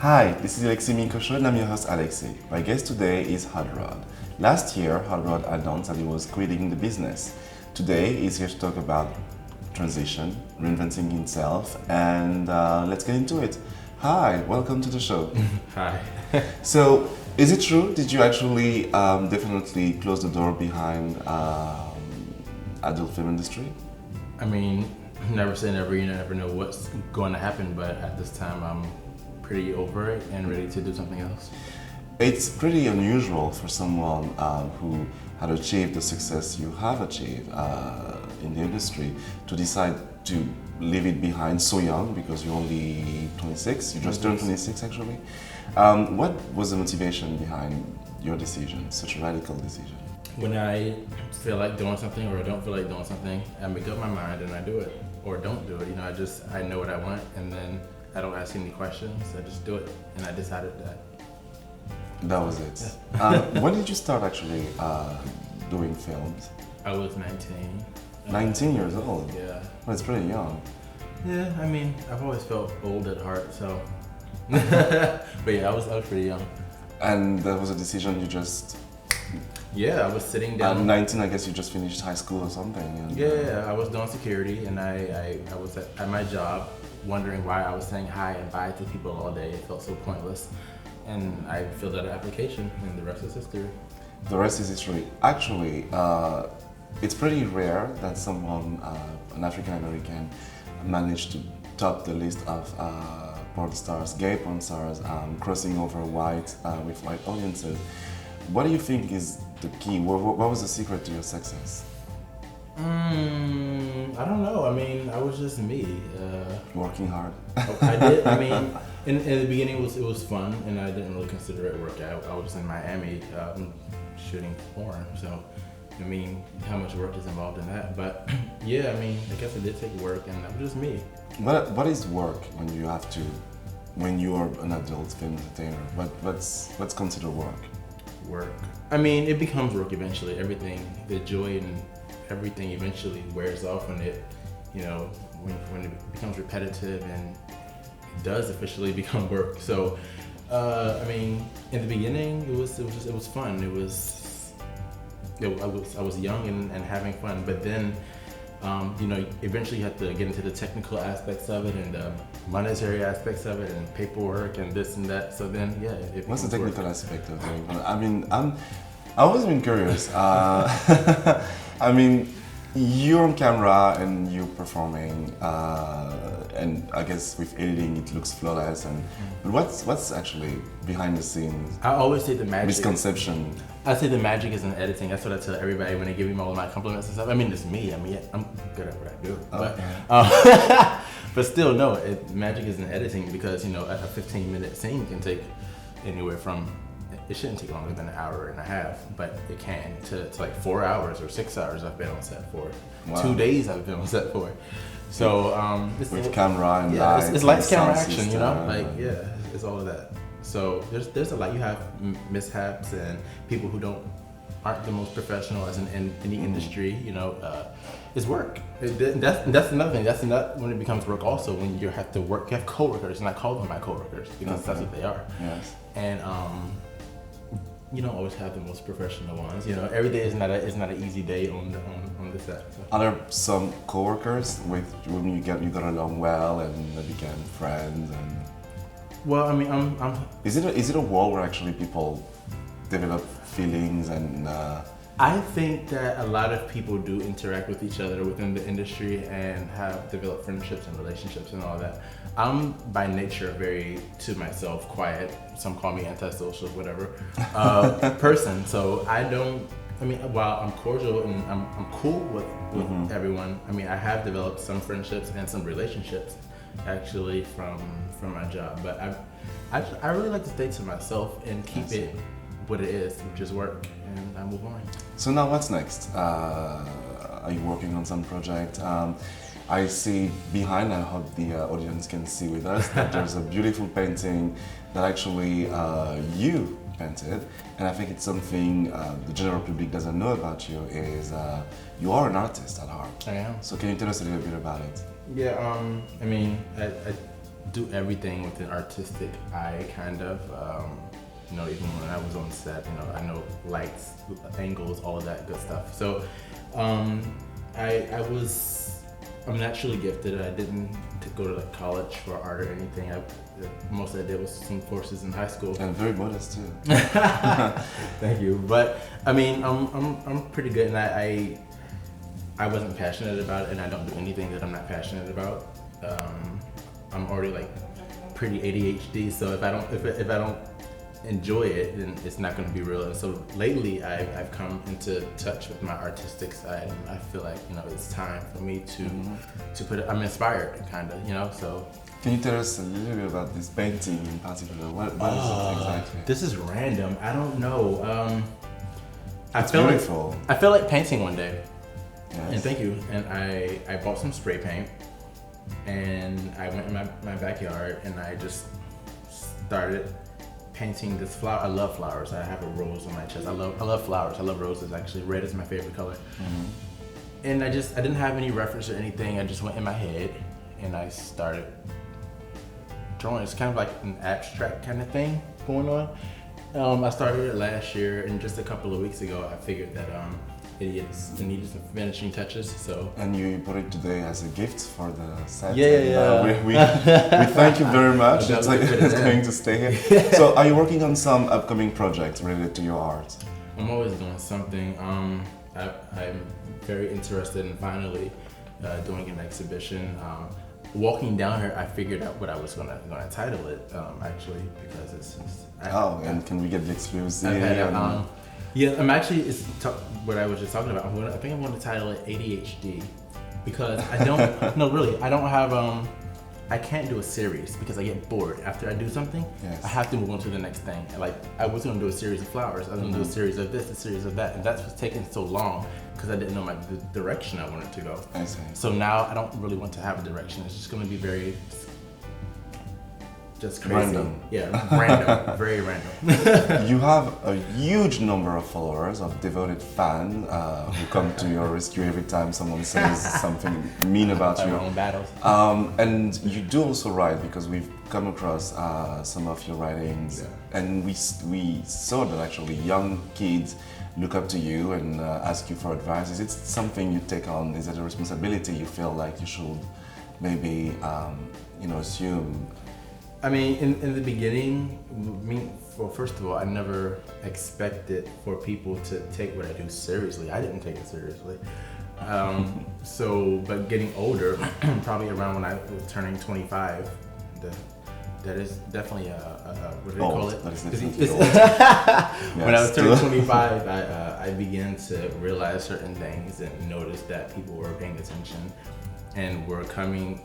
Hi, this is Alexi Minko Show and I'm your host Alexi. My guest today is Hot Rod. Last year, Hot Rod announced that he was quitting the business. Today, he's here to talk about transition, reinventing himself, and let's get into it. Hi, welcome to the show. Hi. So, is it true? Did you actually definitely close the door behind adult film industry? I mean, never say never, you never know what's going to happen, but at this time I'm pretty over it and ready to do something else. It's pretty unusual for someone who had achieved the success you have achieved in the industry to decide to leave it behind so young, because you're only 26, you just turned 26 actually. What was the motivation behind your decision, such a radical decision? When I feel like doing something or I don't feel like doing something, I make up my mind and I do it, or don't do it. You know, I know what I want, and then I don't ask any questions, I just do it, and I decided that. That was it. When did you start actually doing films? I was 19. 19 years old? Yeah. Well, it's pretty young. Yeah, I mean, I've always felt old at heart, so. But yeah, I was pretty young. And that was a decision you just... Yeah, I was sitting down. At 19, I guess you just finished high school or something. And, Yeah, I was doing security, and I was at my job wondering why I was saying hi and bye to people all day. It felt so pointless. And I filled out an application, and the rest is history. The rest is history. Actually, it's pretty rare that someone, an African American, managed to top the list of porn stars, gay porn stars, crossing over white with white audiences. What do you think is the key? What was the secret to your success? I don't know. I mean, I was just me. Working hard. I did. I mean, in the beginning it was fun, and I didn't really consider it work. I was in Miami shooting porn, so I mean, how much work is involved in that? But yeah, I mean, I guess it did take work, and that was just me. What is work when you have to, when you are an adult film entertainer? What's considered work? Work. I mean, it becomes work eventually. Everything, the joy and everything eventually wears off when it, you know, when it becomes repetitive and it does officially become work. So, I mean, in the beginning, it was fun. I was young and having fun, but then, you know, eventually you have to get into the technical aspects of it and the monetary aspects of it and paperwork and this and that. So then, yeah. What's the technical aspect of doing it? I mean, I've always been curious. I mean, you're on camera and you're performing, and I guess with editing it looks flawless. But what's actually behind the scenes? I always say the magic. Misconception. I say the magic is in editing. That's what I tell everybody when they give me all of my compliments and stuff. I mean, it's me. I mean, I'm good at what I do. Okay. But still, no. Magic is in editing, because you know a 15-minute scene can take anywhere from. It shouldn't take longer than an hour and a half, but it can to like 4 hours or 6 hours. I've been on set for. Wow. 2 days I've been on set for. So with camera and yeah, lights, it's lights, camera, sound action. You know, system. like yeah, it's all of that. So there's a lot. You have mishaps and people who aren't the most professional as in the industry. You know, it's work. That's another thing. That's not when it becomes work. Also, when you have to work, you have coworkers, and I call them my coworkers because that's what they are. Yes. And you don't always have the most professional ones. You know, every day is not an easy day on the set. So. Are there some coworkers with whom you got along well and they became friends? And Well, I mean, I'm. Is it a world where actually people develop feelings and? I think that a lot of people do interact with each other within the industry and have developed friendships and relationships and all that. I'm by nature very to myself, quiet. Some call me antisocial, whatever, person. So I don't. I mean, while I'm cordial and I'm cool with everyone. I mean, I have developed some friendships and some relationships, actually, from my job. But I really like to stay to myself and keep it what it is, which is work, and I move on. So now what's next? Are you working on some project? I see behind, I hope the audience can see with us, that there's a beautiful painting that actually you painted, and I think it's something the general public doesn't know about you is you are an artist at heart. I am. So can you tell us a little bit about it? Yeah, I mean, do everything with an artistic eye, kind of. You know, even when I was on set, you know, I know lights, angles, all of that good stuff. So I'm naturally gifted. I didn't go to like college for art or anything. Most I did was some courses in high school. And very modest too. Thank you. But I mean, I'm pretty good, and I wasn't passionate about it, and I don't do anything that I'm not passionate about. I'm already like pretty ADHD, so if I don't enjoy it, then it's not going to be real. And so lately, I've come into touch with my artistic side, and I feel like, you know, it's time for me to put it. I'm inspired, kind of, you know. So can you tell us a little bit about this painting in particular? What is it exactly? This is random. I don't know. It's beautiful. I feel like painting one day. Yes. And thank you. And I bought some spray paint, and I went in my backyard, and I just started painting this flower. I love flowers. I have a rose on my chest. I love flowers. I love roses, actually. Red is my favorite color. Mm-hmm. And I didn't have any reference or anything. I just went in my head and I started drawing. It's kind of like an abstract kind of thing going on. I started it last year, and just a couple of weeks ago I figured that it needed some finishing touches. So, and you put it today as a gift for the set. Yeah. We thank you very much. It's going to stay here. So, are you working on some upcoming projects related to your art? I'm always doing something. I'm very interested in finally doing an exhibition. Walking down here, I figured out what I was gonna title it, actually, because it's and can we get the exclusive? Yeah, I'm actually, what I was just talking about. I think I'm going to title it ADHD, because I don't, no really, I don't have, I can't do a series because I get bored. After I do something, yes. I have to move on to the next thing. Like, I was going to do a series of flowers, I was going to do a series of this, a series of that, and that's what's taking so long because I didn't know the direction I wanted to go. I see. So now I don't really want to have a direction. It's just going to be very just crazy. Random. Yeah, random. Very random. You have a huge number of followers, of devoted fans who come to your rescue every time someone says something mean about you. Our own battles. And you do also write, because we've come across some of your writings, and we saw that actually young kids look up to you and ask you for advice. Is it something you take on? Is it a responsibility you feel like you should maybe assume? I mean, in the beginning, first of all, I never expected for people to take what I do seriously. I didn't take it seriously. But getting older, probably around when I was turning 25, that is definitely what do they call it? That is definitely old. When I was turning 25, I began to realize certain things and notice that people were paying attention and were coming.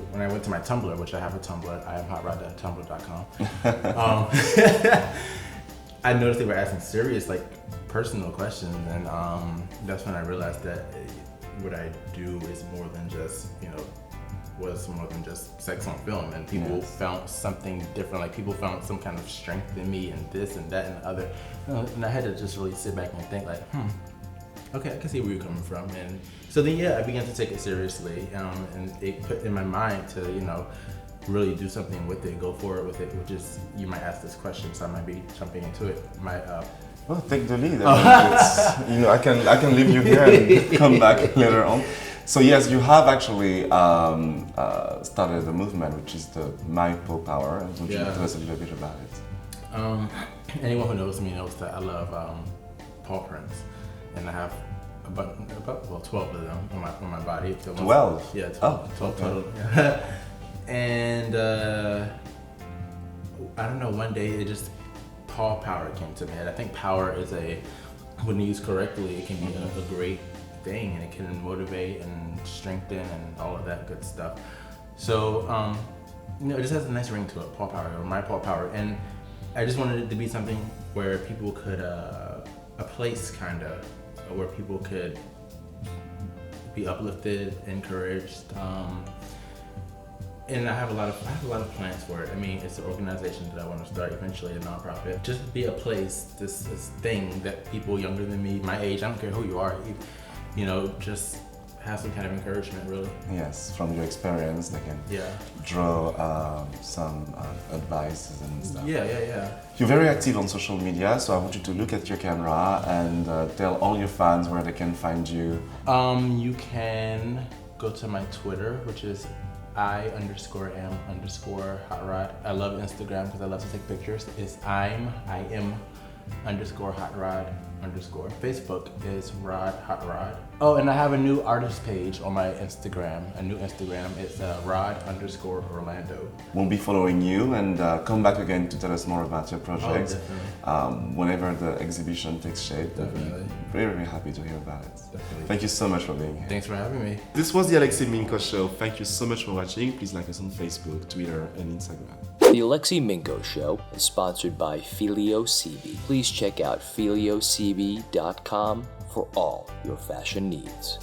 When I went to my Tumblr, which I have a Tumblr, I am hotrod.tumblr.com. I noticed they were asking serious, like, personal questions, and that's when I realized that what I do is more than just, was more than just sex on film, and people found something different. Like, people found some kind of strength in me, and this and that and the other, and I had to just really sit back and think, like, okay, I can see where you're coming from. And so then, I began to take it seriously, and it put in my mind to, really do something with it, go forward with it, which is, you might ask this question, so I might be jumping into it. Well, take the lead. I can leave you here and come back later on. So yes, you have actually started a movement, which is the My Paw Power. Would you tell us a little bit about it? Anyone who knows me knows that I love paw prints. And I have about 12 of them on my body. 12? Yeah, 12 total. And I don't know, one day it just, paw power came to me. And I think power is when used correctly, it can be a great thing, and it can motivate and strengthen and all of that good stuff. So, it just has a nice ring to it, paw power, or My Paw Power. And I just wanted it to be something where people could, a place kind of, where people could be uplifted, encouraged, and I have a lot of plans for it. I mean, it's an organization that I want to start eventually, a nonprofit. Just be a place, this thing that people younger than me, my age, I don't care who you are, just have some kind of encouragement, really. Yes, from your experience, they can draw some advices and stuff. Yeah. You're very active on social media, so I want you to look at your camera and tell all your fans where they can find you. You can go to my Twitter, which is I_am_hotrod. I love Instagram because I love to take pictures. It's I am_hotrod_. Facebook is Rod Hot Rod. Oh, and I have a new artist page on my Instagram. It's Rod_Orlando. We'll be following you and come back again to tell us more about your projects. Whenever the exhibition takes shape, we'll be very, very happy to hear about it. Definitely. Thank you so much for being here. Thanks for having me. This was the Alexi Minko Show. Thank you so much for watching. Please like us on Facebook, Twitter, and Instagram. The Alexi Minko Show is sponsored by Filio CB. Please check out filiocb.com for all your fashion needs.